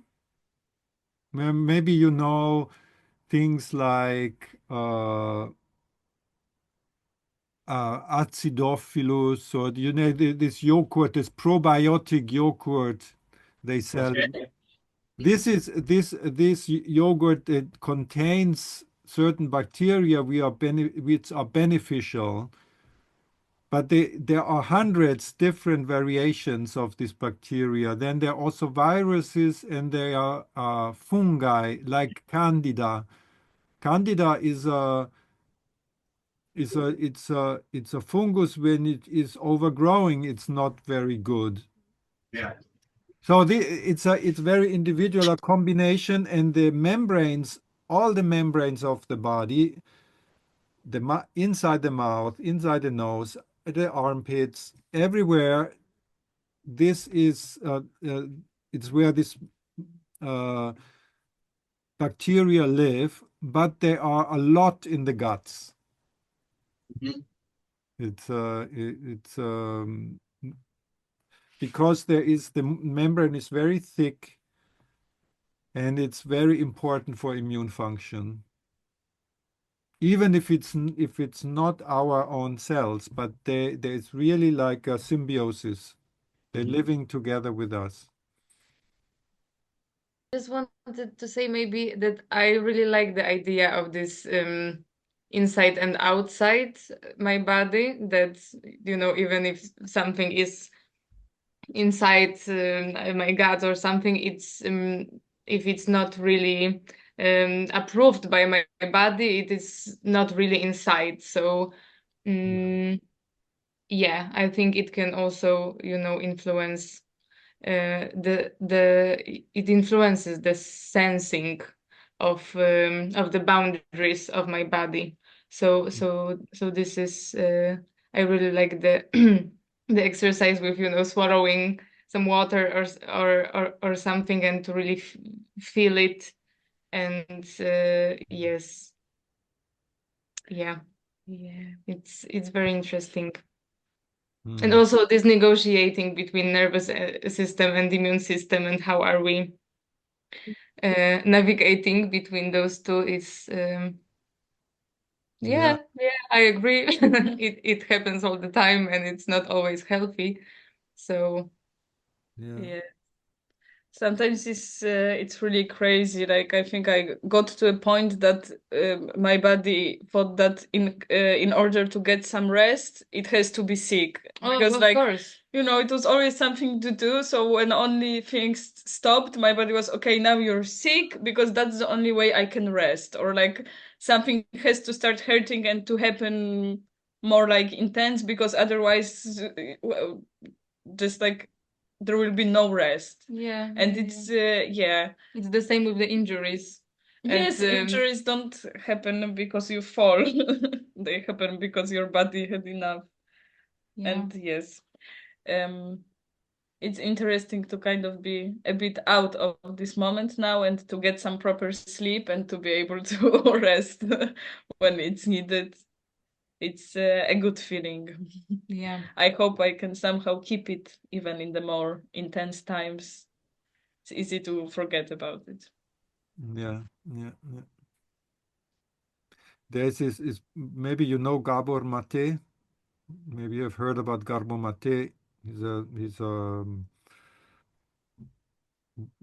Maybe you know things like acidophilus, or you know this yogurt, this probiotic yogurt they sell. Okay. This yogurt, it contains certain bacteria which are beneficial, but there are hundreds different variations of this bacteria. Then there are also viruses, and there are fungi like Candida. Candida it's a fungus. When it is overgrowing, it's not very good. Yeah. So it's very individual, a combination, and the membranes, all the membranes of the body, inside the mouth, inside the nose, the armpits, everywhere. This is it's where this uh, bacteria live, but there are a lot in the guts. Mhm. It's because the membrane is very thick, and it's very important for immune function. Even if it's not our own cells, but there's really like a symbiosis. They're living together with us. Just wanted to say maybe that I really like the idea of this inside and outside my body, that even if something is inside my gut or something, it's if it's not really approved by my body, it is not really inside. So yeah, I think it can also influence it influences the sensing of the boundaries of my body. So this is I really like the the exercise with swallowing some water or something, and to really feel it. And yes, yeah, it's very interesting. And Hmm. also this negotiating between nervous system and immune system, and how are we navigating between those two is Yeah, yeah, I agree. It happens all the time, and it's not always healthy. So yeah, yeah. Sometimes it's really crazy. Like I think I got to a point that my body thought that in order to get some rest, it has to be sick, because Of like course. it was always something to do. So when only things stopped, my body was okay. Now you're sick, because that's the only way I can rest, or like something has to start hurting and to happen more like intense, because otherwise, just like there will be no rest. Yeah. And yeah, it's yeah. It's the same with the injuries. yes, And, injuries don't happen because you fall. They happen because your body had enough. yeah. And yes, um it's interesting to kind of be a bit out of this moment now, and to get some proper sleep, and to be able to rest when it's needed. It's a good feeling. Yeah. I hope I can somehow keep it even in the more intense times. It's easy to forget about it. yeah, yeah, yeah. There's this is maybe you know Gabor Mate. Maybe you've heard about Gabor Mate. He's a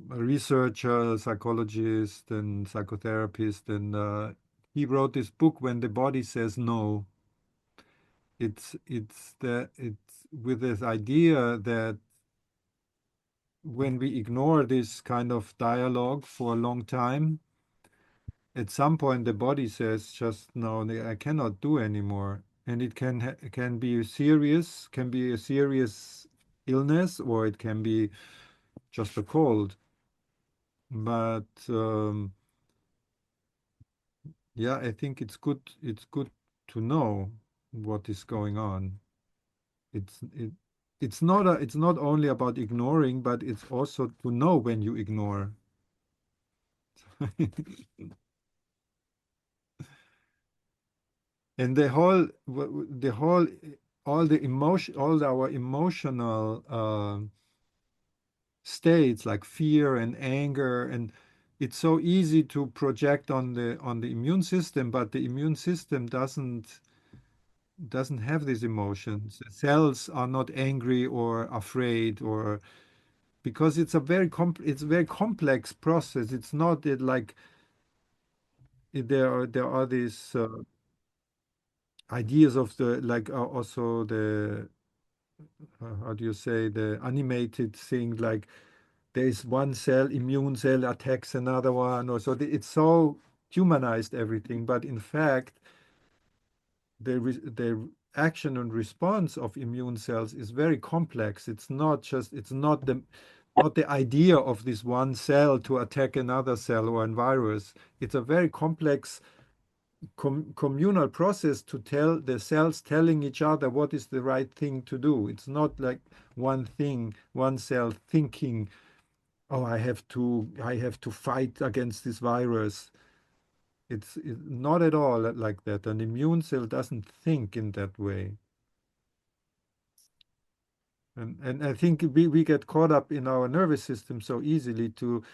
researcher, psychologist, and psychotherapist, and he wrote this book, When the Body Says No. It's with this idea that when we ignore this kind of dialogue for a long time, at some point the body says, just no, I cannot do anymore. And it can be serious, can be a serious illness, or it can be just a cold. But yeah, I think it's good to know what is going on. It's it it's not only about ignoring, but it's also to know when you ignore. And the whole all the emotion all our emotional states like fear and anger, and it's so easy to project on the immune system, but the immune system doesn't have these emotions. The cells are not angry or afraid, or because it's a very complex process. It's not that like there are these ideas of the like also the how do you say, the animated thing, like there is one cell, immune cell attacks another one, or so it's so humanized everything, but in fact the action and response of immune cells is very complex. It's not the idea of this one cell to attack another cell or a virus. It's a very complex communal process to tell the cells telling each other what is the right thing to do. It's not like one cell thinking, oh, I have to fight against this virus. It's not at all like that. An immune cell doesn't think in that way. And I think we get caught up in our nervous system so easily to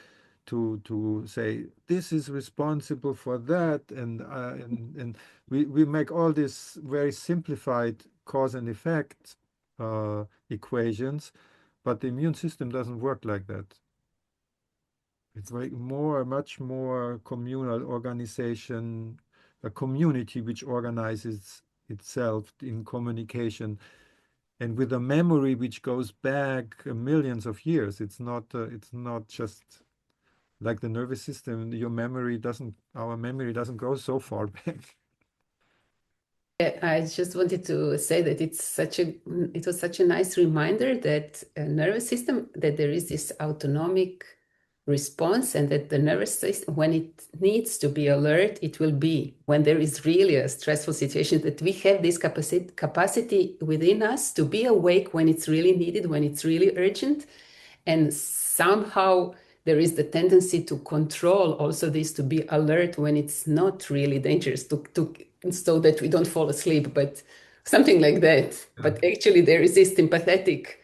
say this is responsible for that, and we make all these very simplified cause and effect equations, but the immune system doesn't work like that. It's much more communal organization, a community which organizes itself in communication and with a memory which goes back millions of years. It's not just like the nervous system. Our memory doesn't go so far back. I just wanted to say that it was such a nice reminder that a nervous system, that there is this autonomic response, and that the nervous system, when it needs to be alert, it will be. When there is really a stressful situation, that we have this capacity within us to be awake when it's really needed, when it's really urgent, and somehow there is the tendency to control also this, to be alert when it's not really dangerous, so that we don't fall asleep, but something like that. Yeah. But actually there is this sympathetic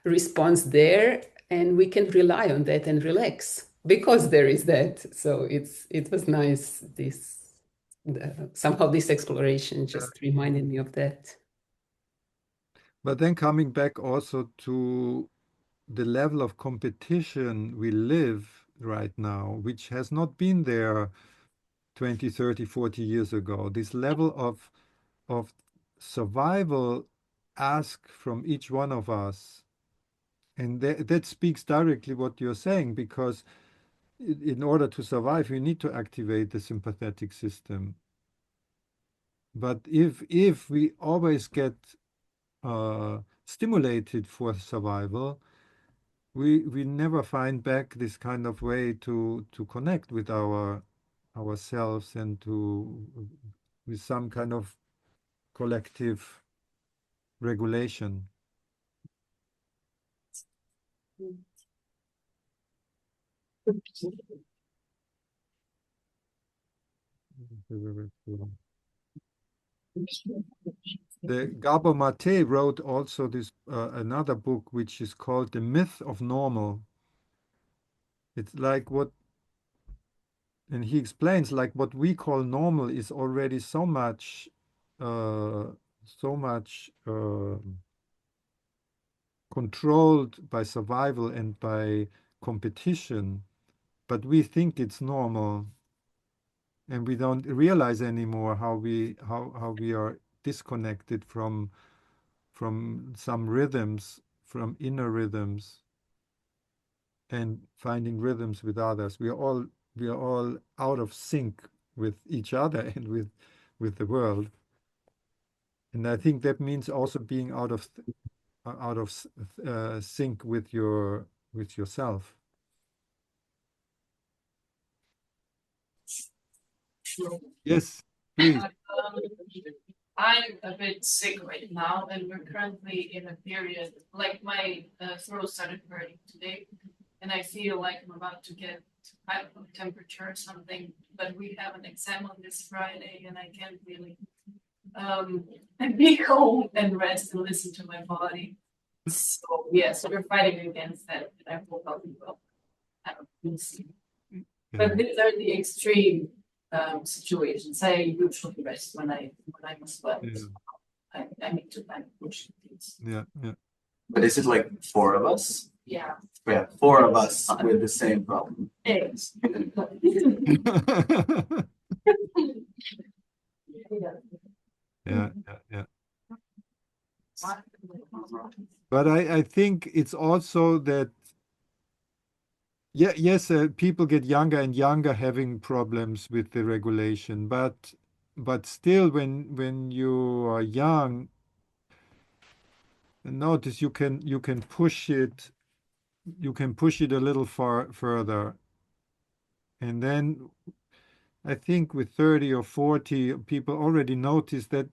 response there, and we can rely on that and relax because there is that. So it was nice, this somehow this exploration just reminded me of that. But then coming back also to the level of competition we live right now, which has not been there 20, 30, 40 years ago. This level of survival ask from each one of us. And that speaks directly what you're saying, because in order to survive, you need to activate the sympathetic system. But if we always get stimulated for survival, we never find back this kind of way to connect with ourselves and with some kind of collective regulation. The Gabor Mate wrote also this another book which is called The Myth of Normal. It's like and he explains like what we call normal is already uh, so much controlled by survival and by competition, but we think it's normal, and we don't realize anymore how we are disconnected from some rhythms, from inner rhythms, and finding rhythms with others. We are all out of sync with each other and with the world. And I think that means also being out of sync with yourself. Yes, please. I'm a bit sick right now, and we're currently in a period, like my throat started hurting today, and I feel like I'm about to get, I don't know, temperature or something, but we have an exam on this Friday, and I can't really be home and rest and listen to my body. So yes, we're fighting against that, and I hope I'll be well. I don't know, we'll see. But these are the extreme situations. I usually rest when I'm as well. Yeah. I need to kind of push things. Yeah, yeah. But is it like four of us? Yeah. Yeah, four of us with the same problem. Eggs. Yeah, yeah, yeah. But I think it's also that, yeah, yes, people get younger and younger having problems with the regulation, but still, when you are young, notice you can push it, a little further, and then I think with 30 or 40, people already notice that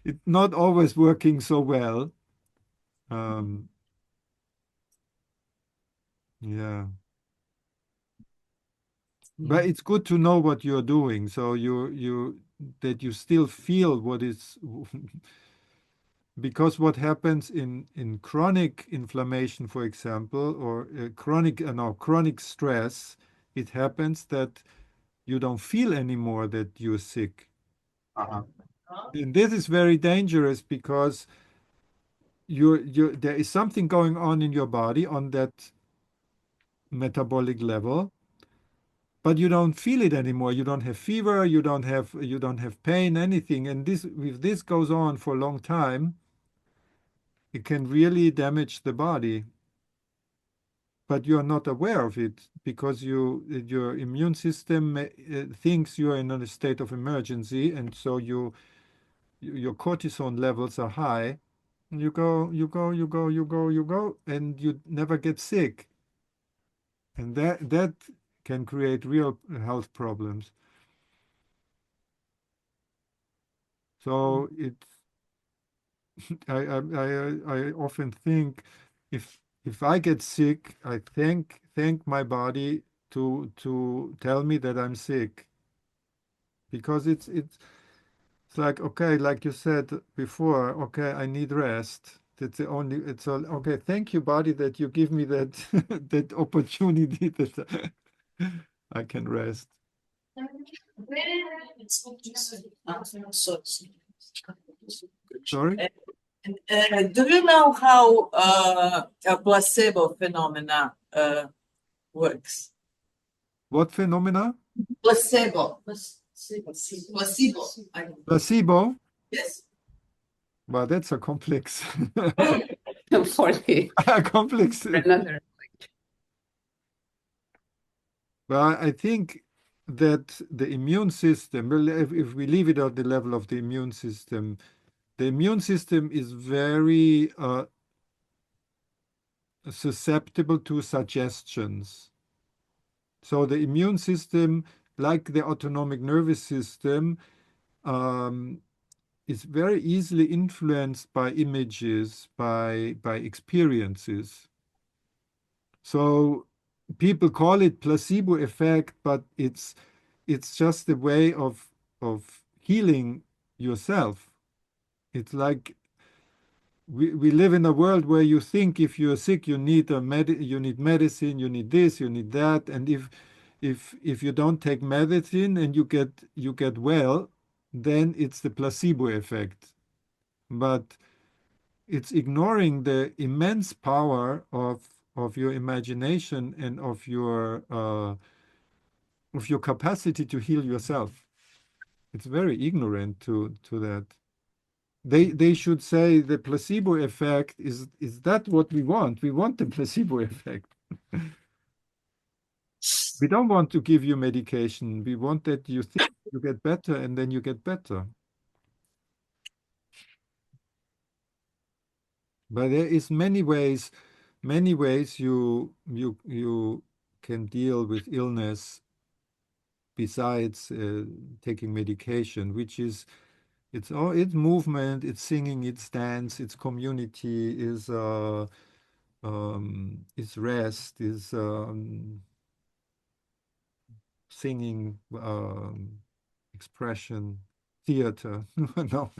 it's not always working so well. Yeah. But it's good to know what you're doing, so that you still feel what is because what happens in chronic inflammation, for example, or chronic stress, it happens that you don't feel anymore that you're sick. Uh-huh. And this is very dangerous because there is something going on in your body on that metabolic level, but you don't feel it anymore. You don't have fever, you don't have pain, anything. And if this goes on for a long time, it can really damage the body. But you're not aware of it because your immune system thinks you're in a state of emergency, and so your cortisol levels are high. You go, and you never get sick. And that can create real health problems. So I often think if I get sick, I thank my body to tell me that I'm sick, because it's like, okay, like you said before, okay, I need rest. That's the only. It's all okay. Thank you, body, that you give me that that opportunity that I can rest. Sorry. Do you know how a placebo phenomena works? What phenomena? Placebo. Placebo. Placebo. Yes. Well, that's a complex, For the, complex. another. Well, I think that the immune system, well, if we leave it at the level of the immune system is very susceptible to suggestions. So the immune system, like the autonomic nervous system, is very easily influenced by images, by experiences. So people call it placebo effect, but it's just a way of healing yourself. It's like we live in a world where you think if you're sick, you need you need medicine, you need this, you need that, and if you don't take medicine and you get well, then it's the placebo effect. But it's ignoring the immense power of your imagination and of your capacity to heal yourself. It's very ignorant to that. They should say the placebo effect is that what we want? We want the placebo effect. We don't want to give you medication. We want that you think you get better and then you get better. But there is many ways you can deal with illness besides taking medication, which is it's movement, it's singing, it's dance, it's community, is rest, is singing, expression, theater. No,